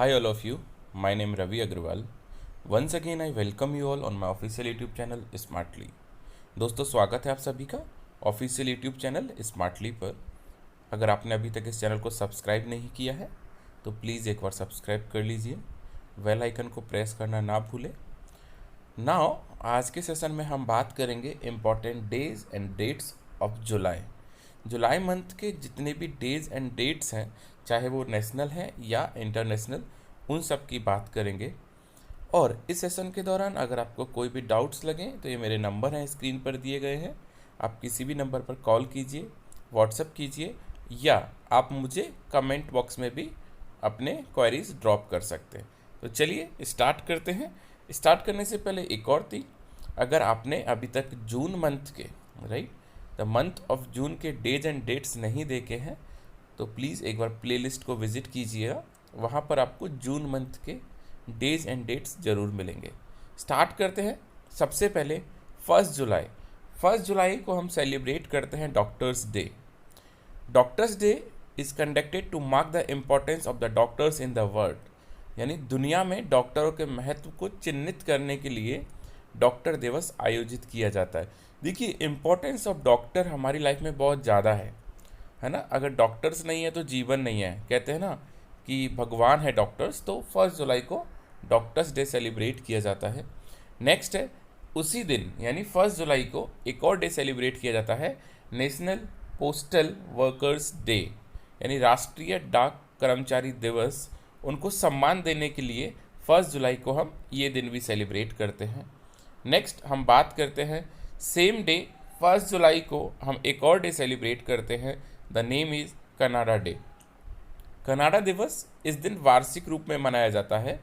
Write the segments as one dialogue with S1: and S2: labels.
S1: Hi all of you, my name Ravi Agrawal. Once again I welcome you all on my official YouTube channel Smartly. दोस्तों स्वागत है आप सभी का official YouTube channel smartly पर। अगर आपने अभी तक इस चैनल को सब्सक्राइब नहीं किया है तो प्लीज़ एक बार सब्सक्राइब कर लीजिए, बेल आइकन को प्रेस करना ना भूलें। नाउ आज के सेशन में हम बात करेंगे important days and dates of July. July month के जितने भी डेज एंड डेट्स हैं, चाहे वो नेशनल हैं या इंटरनेशनल, उन सब की बात करेंगे। और इस सेशन के दौरान अगर आपको कोई भी डाउट्स लगें तो ये मेरे नंबर हैं, स्क्रीन पर दिए गए हैं। आप किसी भी नंबर पर कॉल कीजिए, व्हाट्सएप कीजिए या आप मुझे कमेंट बॉक्स में भी अपने क्वेरीज ड्रॉप कर सकते हैं। तो चलिए स्टार्ट करते हैं। स्टार्ट करने से पहले एक और थी, अगर आपने अभी तक जून मंथ के द मंथ ऑफ जून के डेज एंड डेट्स नहीं देखे हैं तो प्लीज़ एक बार प्लेलिस्ट को विज़िट कीजिएगा, वहाँ पर आपको जून मंथ के डेज एंड डेट्स ज़रूर मिलेंगे। स्टार्ट करते हैं। सबसे पहले 1 जुलाई। 1 जुलाई को हम सेलिब्रेट करते हैं doctors day. Doctors day is conducted to mark the importance of the doctors in the world, यानी दुनिया में डॉक्टरों के महत्व को चिन्हित करने के लिए डॉक्टर दिवस आयोजित किया जाता है। देखिए, इम्पोर्टेंस ऑफ डॉक्टर हमारी लाइफ में बहुत ज़्यादा है ना। अगर डॉक्टर्स नहीं है तो जीवन नहीं है। कहते हैं ना कि भगवान है डॉक्टर्स, तो 1 जुलाई को डॉक्टर्स डे सेलिब्रेट किया जाता है। नेक्स्ट है, उसी दिन यानी 1 जुलाई को एक और डे सेलिब्रेट किया जाता है, नेशनल पोस्टल वर्कर्स डे, यानी राष्ट्रीय डाक कर्मचारी दिवस। उनको सम्मान देने के लिए 1 जुलाई को हम ये दिन भी सेलिब्रेट करते हैं। नेक्स्ट हम बात करते हैं सेम डे 1 जुलाई को हम एक और डे सेलिब्रेट करते हैं, the name is Canada day. Canada दिवस इस दिन वार्षिक रूप में मनाया जाता है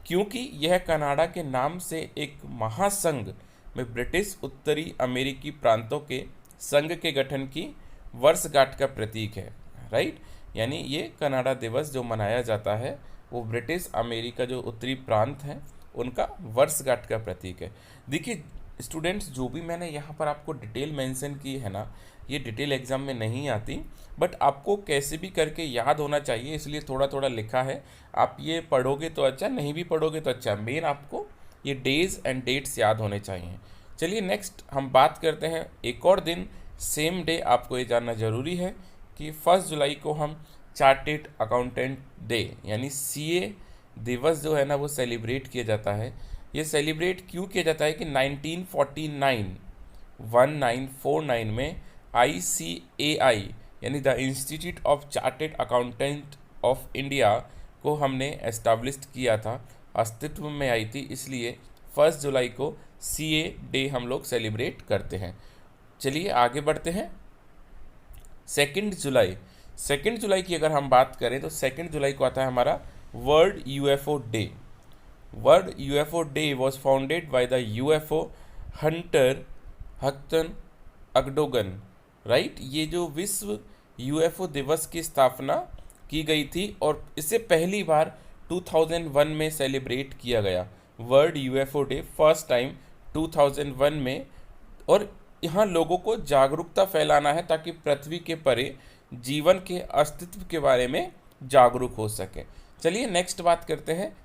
S1: क्योंकि यह कनाडा के नाम से एक महासंघ में ब्रिटिश उत्तरी अमेरिकी प्रांतों के संघ के गठन की वर्षगांठ का प्रतीक है। राइट, यानी ये कनाडा दिवस जो मनाया जाता है वो ब्रिटिश अमेरिका जो उत्तरी प्रांत हैं उनका वर्षगांठ का प्रतीक है। देखिए स्टूडेंट्स, जो भी मैंने यहाँ पर आपको डिटेल मेंशन की है ना, ये डिटेल एग्जाम में नहीं आती, बट आपको कैसे भी करके याद होना चाहिए, इसलिए थोड़ा थोड़ा लिखा है। आप ये पढ़ोगे तो अच्छा, नहीं भी पढ़ोगे तो अच्छा, मेन आपको ये डेज एंड डेट्स याद होने चाहिए। चलिए नेक्स्ट हम बात करते हैं एक और दिन, सेम डे आपको ये जानना ज़रूरी है कि 1 जुलाई को हम चार्टेड अकाउंटेंट डे यानी CA दिवस जो है ना वो सेलिब्रेट किया जाता है। ये सेलिब्रेट क्यों किया जाता है कि 1949 में ICAI यानी the institute of chartered accountant of India को हमने एस्टाब्लिश किया था, अस्तित्व में आई थी, इसलिए 1 जुलाई को CA डे हम लोग सेलिब्रेट करते हैं। चलिए आगे बढ़ते हैं। 2 जुलाई की अगर हम बात करें तो 2 जुलाई को आता है हमारा world UFO day. World UFO day was founded by the UFO hunter Haktan Akdogan. Right, ये जो विश्व UFO दिवस की स्थापना की गई थी और इसे पहली बार 2001 में सेलिब्रेट किया गया। World UFO day first time 2001 में, और यहाँ लोगों को जागरूकता फैलाना है ताकि पृथ्वी के परे जीवन के अस्तित्व के बारे में जागरूक हो सके। चलिए नेक्स्ट बात करते हैं।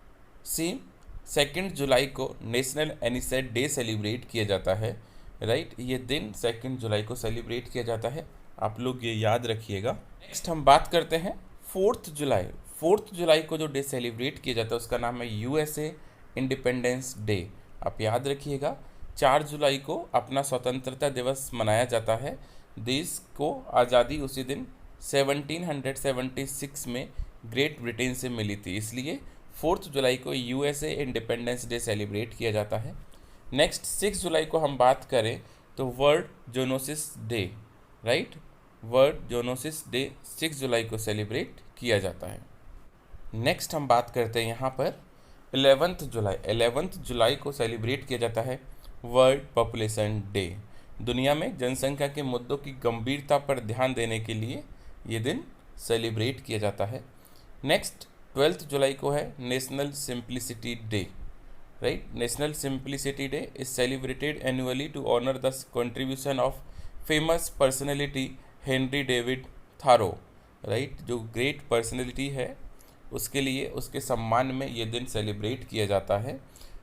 S1: 2 जुलाई को नेशनल एनिसेट डे सेलिब्रेट किया जाता है। राइट, ये दिन 2 जुलाई को सेलिब्रेट किया जाता है, आप लोग ये याद रखिएगा। नेक्स्ट हम बात करते हैं 4 जुलाई। 4 जुलाई को जो डे सेलिब्रेट किया जाता है उसका नाम है USA इंडिपेंडेंस डे। आप याद रखिएगा। 4 जुलाई को अपना स्वतंत्रता दिवस मनाया जाता है। देश को आज़ादी उसी दिन 1776 में ग्रेट ब्रिटेन से मिली थी, इसलिए 4 जुलाई को USA इंडिपेंडेंस डे सेलिब्रेट किया जाता है। नेक्स्ट 6 जुलाई को हम बात करें तो world zoonosis day. Right, world zoonosis day 6 जुलाई को सेलिब्रेट किया जाता है। नेक्स्ट हम बात करते हैं यहाँ पर 11 जुलाई। 11 जुलाई को सेलिब्रेट किया जाता है वर्ल्ड पॉपुलेशन डे। दुनिया में जनसंख्या के मुद्दों की गंभीरता पर ध्यान देने के लिए ये दिन सेलिब्रेट किया जाता है। नेक्स्ट 12 जुलाई को है national simplicity day. Right, national simplicity day is celebrated annually to honour the contribution of famous personality Henry David Thoreau. Right, जो ग्रेट पर्सनैलिटी है उसके लिए, उसके सम्मान में ये दिन सेलिब्रेट किया जाता है।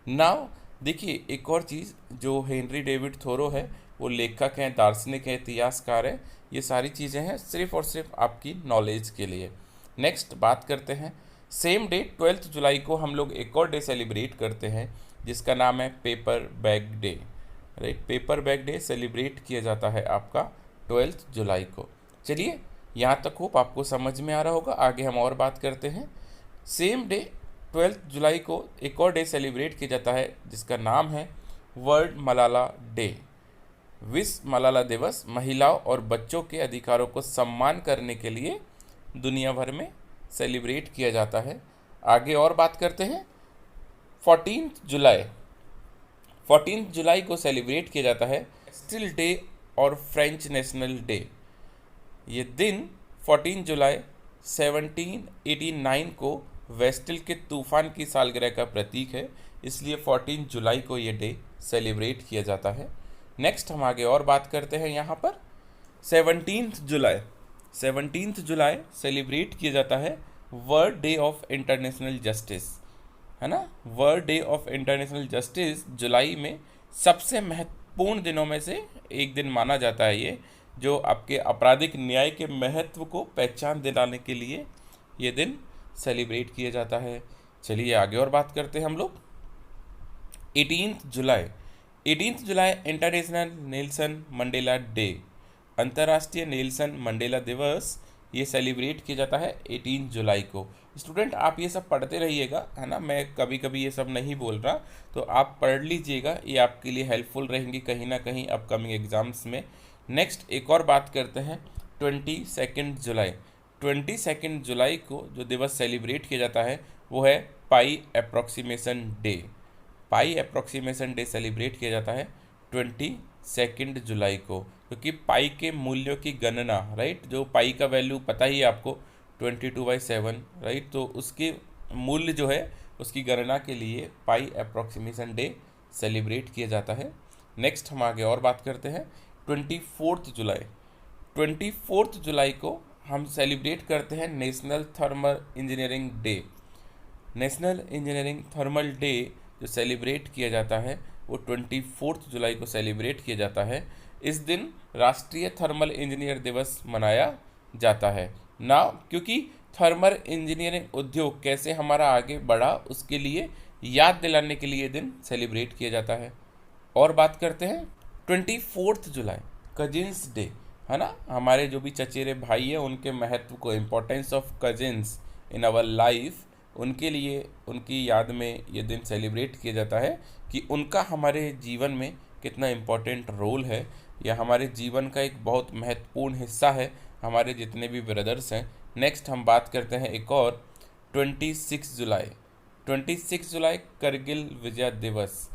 S1: नाउ देखिए, एक और चीज़, जो हेनरी डेविड थोरो है, वो लेखक हैं, दार्शनिक हैं, इतिहासकार हैं। ये सारी चीज़ें हैं सिर्फ और सिर्फ आपकी नॉलेज के लिए। नेक्स्ट बात करते हैं, सेम डे 12 जुलाई को हम लोग एक और डे सेलिब्रेट करते हैं जिसका नाम है paper bag day. Right, paper bag day celebrate किया जाता है आपका 12 जुलाई को। चलिए, यहाँ तक होप आपको समझ में आ रहा होगा। आगे हम और बात करते हैं। सेम डे 12 जुलाई को एक और डे सेलिब्रेट किया जाता है जिसका नाम है वर्ल्ड मलाला डे। विश्व मलाला दिवस महिलाओं और बच्चों के अधिकारों को सम्मान करने के लिए दुनिया भर में सेलिब्रेट किया जाता है। आगे और बात करते हैं। 14 जुलाई को सेलिब्रेट किया जाता है स्टिल डे और फ्रेंच नेशनल डे। ये दिन 14 जुलाई 1789 को वेस्टिल के तूफान की सालगिरह का प्रतीक है, इसलिए 14 जुलाई को ये डे सेलिब्रेट किया जाता है। नेक्स्ट हम आगे और बात करते हैं। यहाँ पर 17 जुलाई सेलिब्रेट किया जाता है world day of international justice, है ना। World day of international justice जुलाई में सबसे महत्वपूर्ण दिनों में से एक दिन माना जाता है जो आपके आपराधिक न्याय के महत्व को पहचान दिलाने के लिए ये दिन सेलिब्रेट किया जाता है। चलिए आगे और बात करते हैं हम लोग। 18 जुलाई इंटरनेशनल नेल्सन मंडेला डे, अंतर्राष्ट्रीय नेल्सन मंडेला दिवस, ये सेलिब्रेट किया जाता है 18 जुलाई को। स्टूडेंट आप ये सब पढ़ते रहिएगा, है ना। मैं कभी कभी ये सब नहीं बोल रहा, तो आप पढ़ लीजिएगा, ये आपके लिए हेल्पफुल रहेंगी कहीं ना कहीं अपकमिंग एग्जाम्स में। नेक्स्ट एक और बात करते हैं। 22 जुलाई को जो दिवस सेलिब्रेट किया जाता है वो है पाई अप्रॉक्सीमेशन डे। पाई अप्रॉक्सीमेशन डे सेलिब्रेट किया जाता है 22 जुलाई को, क्योंकि पाई के मूल्यों की गणना, राइट, जो पाई का वैल्यू पता ही है आपको 22/7, राइट, तो उसके मूल्य जो है उसकी गणना के लिए पाई अप्रॉक्सीमेशन डे सेलिब्रेट किया जाता है। नेक्स्ट हम आगे और बात करते हैं। 24 जुलाई को हम सेलिब्रेट करते हैं national thermal engineering day. National engineering thermal day जो सेलिब्रेट किया जाता है वो 24 जुलाई को सेलिब्रेट किया जाता है। इस दिन राष्ट्रीय थर्मल इंजीनियर दिवस मनाया जाता है ना, क्योंकि थर्मल इंजीनियरिंग उद्योग कैसे हमारा आगे बढ़ा उसके लिए याद दिलाने के लिए दिन सेलिब्रेट किया जाता है। और बात करते हैं 24 जुलाई कजिन्स डे, है ना। हमारे जो भी चचेरे भाई हैं उनके महत्व को, importance of cousins in our life, उनके लिए, उनकी याद में ये दिन सेलिब्रेट किया जाता है कि उनका हमारे जीवन में कितना इम्पोर्टेंट रोल है, या हमारे जीवन का एक बहुत महत्वपूर्ण हिस्सा है हमारे जितने भी ब्रदर्स हैं। नेक्स्ट हम बात करते हैं एक और 26 जुलाई करगिल विजय दिवस।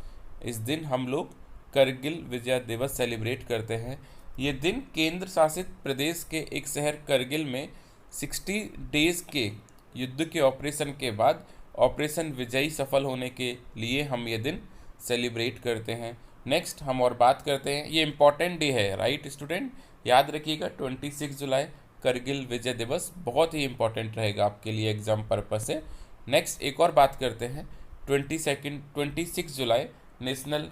S1: इस दिन हम लोग करगिल विजय दिवस सेलिब्रेट करते हैं। ये दिन केंद्र शासित प्रदेश के एक शहर करगिल में 60 डेज के युद्ध के ऑपरेशन के बाद ऑपरेशन विजयी सफल होने के लिए हम ये दिन सेलिब्रेट करते हैं। नेक्स्ट हम और बात करते हैं, ये इम्पॉर्टेंट डे है, राइट स्टूडेंट, याद रखिएगा 26 जुलाई करगिल विजय दिवस बहुत ही इम्पॉर्टेंट रहेगा आपके लिए एग्जाम पर्पज से। नेक्स्ट एक और बात करते हैं 26 जुलाई नेशनल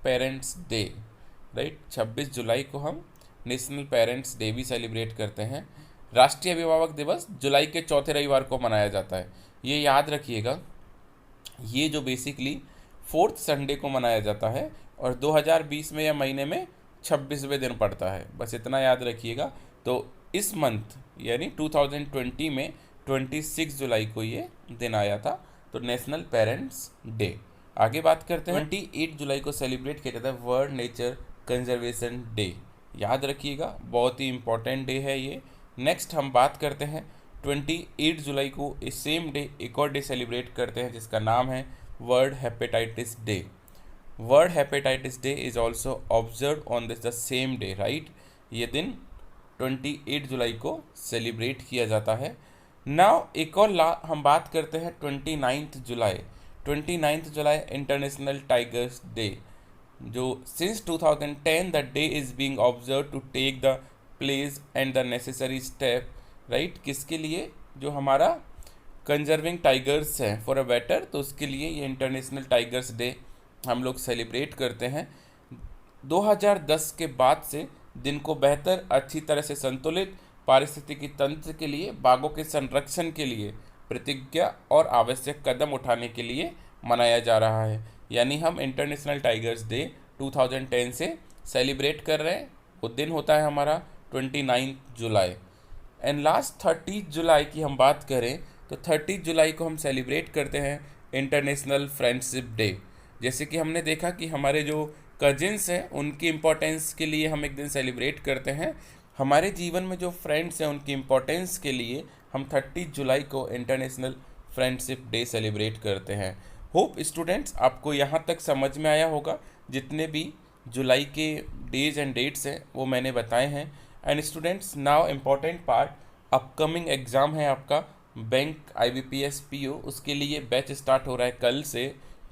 S1: पेरेंट्स डे, राइट। 26 जुलाई को हम नेशनल पेरेंट्स डे भी सेलिब्रेट करते हैं। राष्ट्रीय अभिभावक दिवस जुलाई के चौथे रविवार को मनाया जाता है। ये याद रखिएगा, ये जो बेसिकली 4th संडे को मनाया जाता है और 2020 में या महीने में 26वें दिन पड़ता है, बस इतना याद रखिएगा। तो इस मंथ यानी 2020 में 26 जुलाई को ये दिन आया था, तो नेशनल पेरेंट्स डे। आगे बात करते हैं 28 जुलाई को सेलिब्रेट किया जाता है वर्ल्ड नेचर कंजर्वेशन डे। याद रखिएगा, बहुत ही इम्पोर्टेंट डे है ये। नेक्स्ट हम बात करते हैं 28 जुलाई को इस सेम डे एक और डे सेलिब्रेट करते हैं जिसका नाम है world hepatitis day. World hepatitis day is also observe on this the same day, right. ये दिन 28 जुलाई को सेलिब्रेट किया जाता है। नाउ एक और हम बात करते हैं 29 जुलाई इंटरनेशनल टाइगर्स डे, जो since 2010 the day is being observe to take the place and the necessary step, right. किसके लिए? जो हमारा कंजर्विंग टाइगर्स हैं फॉर अ बेटर, तो उसके लिए ये इंटरनेशनल टाइगर्स डे हम लोग सेलिब्रेट करते हैं। 2010 के बाद से दिन को बेहतर, अच्छी तरह से संतुलित पारिस्थितिकी तंत्र के लिए, बाघों के संरक्षण के लिए प्रतिज्ञा और आवश्यक कदम उठाने के लिए मनाया जा रहा है। यानी हम इंटरनेशनल टाइगर्स डे 2010 से सेलिब्रेट कर रहे हैं। वो दिन होता है हमारा 29 जुलाई। एंड लास्ट 30 जुलाई की हम बात करें तो 30 जुलाई को हम सेलिब्रेट करते हैं इंटरनेशनल फ्रेंडशिप डे। जैसे कि हमने देखा कि हमारे जो कजिन्स हैं उनकी इम्पोर्टेंस के लिए हम एक दिन सेलिब्रेट करते हैं, हमारे जीवन में जो फ्रेंड्स हैं उनकी इम्पोर्टेंस के लिए हम 30 जुलाई को इंटरनेशनल फ्रेंडशिप डे सेलिब्रेट करते हैं। होप स्टूडेंट्स आपको यहाँ तक समझ में आया होगा। जितने भी जुलाई के डेज एंड डेट्स हैं वो मैंने बताए हैं। And students now important part, upcoming exam है आपका बैंक IBPS PO, उसके लिए बैच स्टार्ट हो रहा है कल से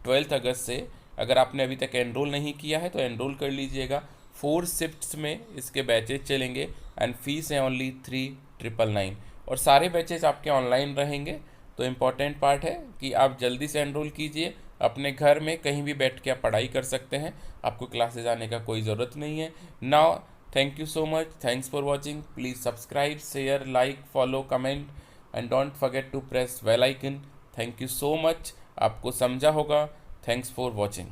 S1: 12 अगस्त से। अगर आपने अभी तक एनरोल नहीं किया है तो एनरोल कर लीजिएगा। 4 शिफ्ट्स में इसके बैचेज चलेंगे एंड फीस है ओनली 3,999 और सारे बैचेज आपके ऑनलाइन रहेंगे। तो इम्पॉर्टेंट पार्ट है कि आप जल्दी से एनरोल कीजिए। अपने घर में कहीं भी बैठ के आप पढ़ाई कर सकते हैं, आपको क्लासेज आने का कोई ज़रूरत नहीं है। Now thank you so much, thanks for watching. Please subscribe, share, like, follow, comment and don't forget to press bell icon. Thank you so much, आपको समझा होगा। Thanks for watching.